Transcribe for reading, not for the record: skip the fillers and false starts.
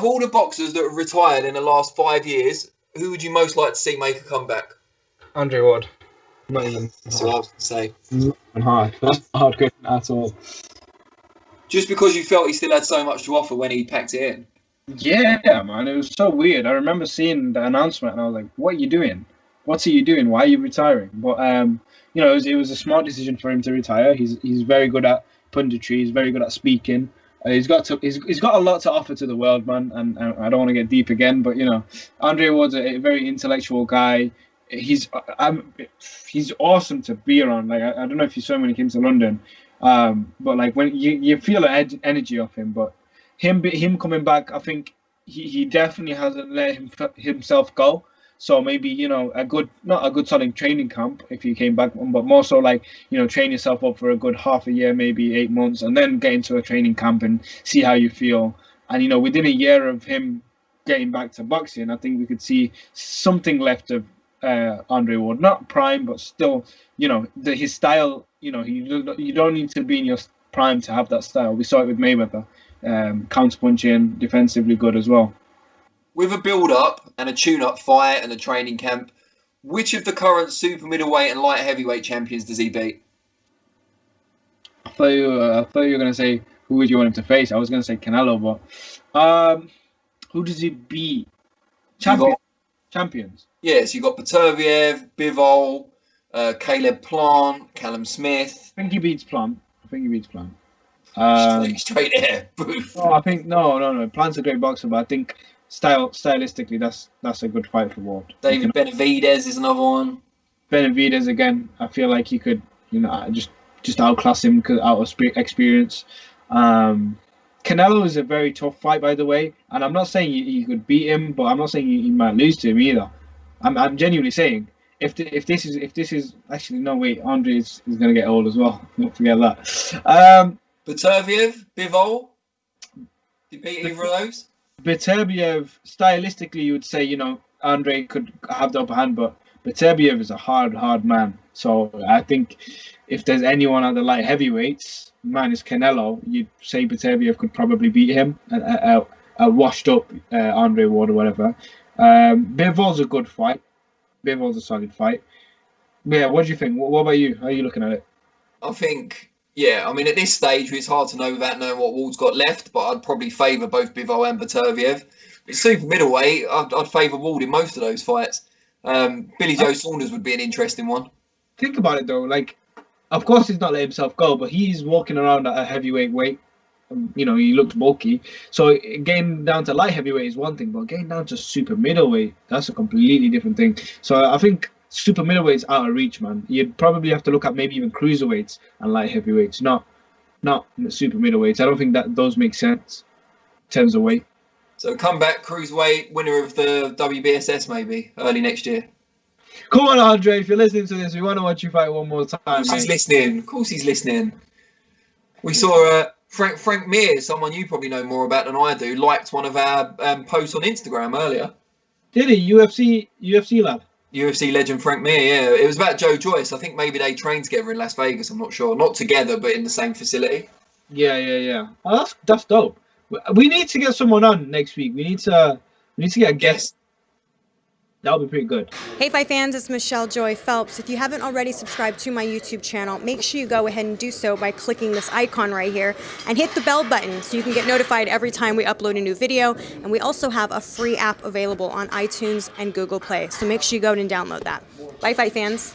all the boxers that have retired in the last 5 years, who would you most like to see make a comeback? Andre Ward. Not even That's what I was going to say. not even hard. That's not hard question at all. Just because you felt he still had so much to offer when he packed it in. Yeah, man, it was so weird. I remember seeing the announcement and I was like, "What are you doing? What's he doing? Why are you retiring?" But you know, it was a smart decision for him to retire. He's very good at punditry. He's very good at speaking. He's got a lot to offer to the world, man. And I don't want to get deep again, but you know, Andre Ward's a very intellectual guy. He's awesome to be around. Like I don't know if you saw him when he came to London, but like when you feel the energy of him. But him coming back, I think he definitely hasn't let himself go. So maybe, you know, not a good solid training camp if he came back, but more so like, you know, train yourself up for a good half a year, maybe 8 months, and then get into a training camp and see how you feel. And, you know, within a year of him getting back to boxing, I think we could see something left of Andre Ward. Not prime, but still, you know, his style, you know, you don't need to be in your prime to have that style. We saw it with Mayweather, counter-punching, defensively good as well. With a build-up and a tune-up fight and a training camp, which of the current super middleweight and light heavyweight champions does he beat? I thought you were going to say, who would you want him to face? I was going to say Canelo, but who does he beat? Champions? Yes, you got Beterbiev, Bivol, Caleb Plant, Callum Smith. I think he beats Plant. Straight there. Boof. No, I think no. Plant's a great boxer, but I think stylistically, that's a good fight for Ward. David Benavidez is another one. Benavidez again, I feel like he could, you know, just outclass him out of experience. Canelo is a very tough fight, by the way, and I'm not saying you could beat him, but I'm not saying you might lose to him either. I'm genuinely saying if this is actually no wait, Andre is going to get old as well. Don't forget that. Beterbiev, Bivol. Did you beat either of those? Beterbiev, stylistically, you would say, you know, Andre could have the upper hand, but Beterbiev is a hard man. So I think if there's anyone at the light heavyweights, minus Canelo, you'd say Beterbiev could probably beat him, a washed up Andre Ward or whatever. Bivol's a good fight. Bivol's a solid fight. But yeah, what do you think? What about you? How are you looking at it? I think, yeah, I mean, at this stage, it's hard to know without knowing what Ward's got left, but I'd probably favour both Bivol and Beterbiev. It's super middleweight. I'd favour Ward in most of those fights. Billy Joe Saunders would be an interesting one. Think about it, though. Like, of course, he's not letting himself go, but he's walking around at a heavyweight weight. You know, he looks bulky. So getting down to light heavyweight is one thing, but getting down to super middleweight, that's a completely different thing. So I think super middleweight's out of reach, man. You'd probably have to look at maybe even cruiserweights and light heavyweights, not super middleweights. I don't think that those make sense in terms of weight. So comeback cruiserweight, winner of the WBSS maybe early next year. Come on, Andre, if you're listening to this, we want to watch you fight one more time. Of course he's listening. Of course he's listening. We saw Frank Mears, someone you probably know more about than I do, liked one of our posts on Instagram earlier. Did he? UFC lad? UFC legend Frank Mir, yeah. It was about Joe Joyce. I think maybe they trained together in Las Vegas. I'm not sure. Not together, but in the same facility. Yeah. Oh, that's dope. We need to get someone on next week. We need to get a guest. That would be pretty good. Hey Fight fans, it's Michelle Joy Phelps. If you haven't already subscribed to my YouTube channel, make sure you go ahead and do so by clicking this icon right here and hit the bell button so you can get notified every time we upload a new video. And we also have a free app available on iTunes and Google Play. So make sure you go and download that. Bye Fight fans.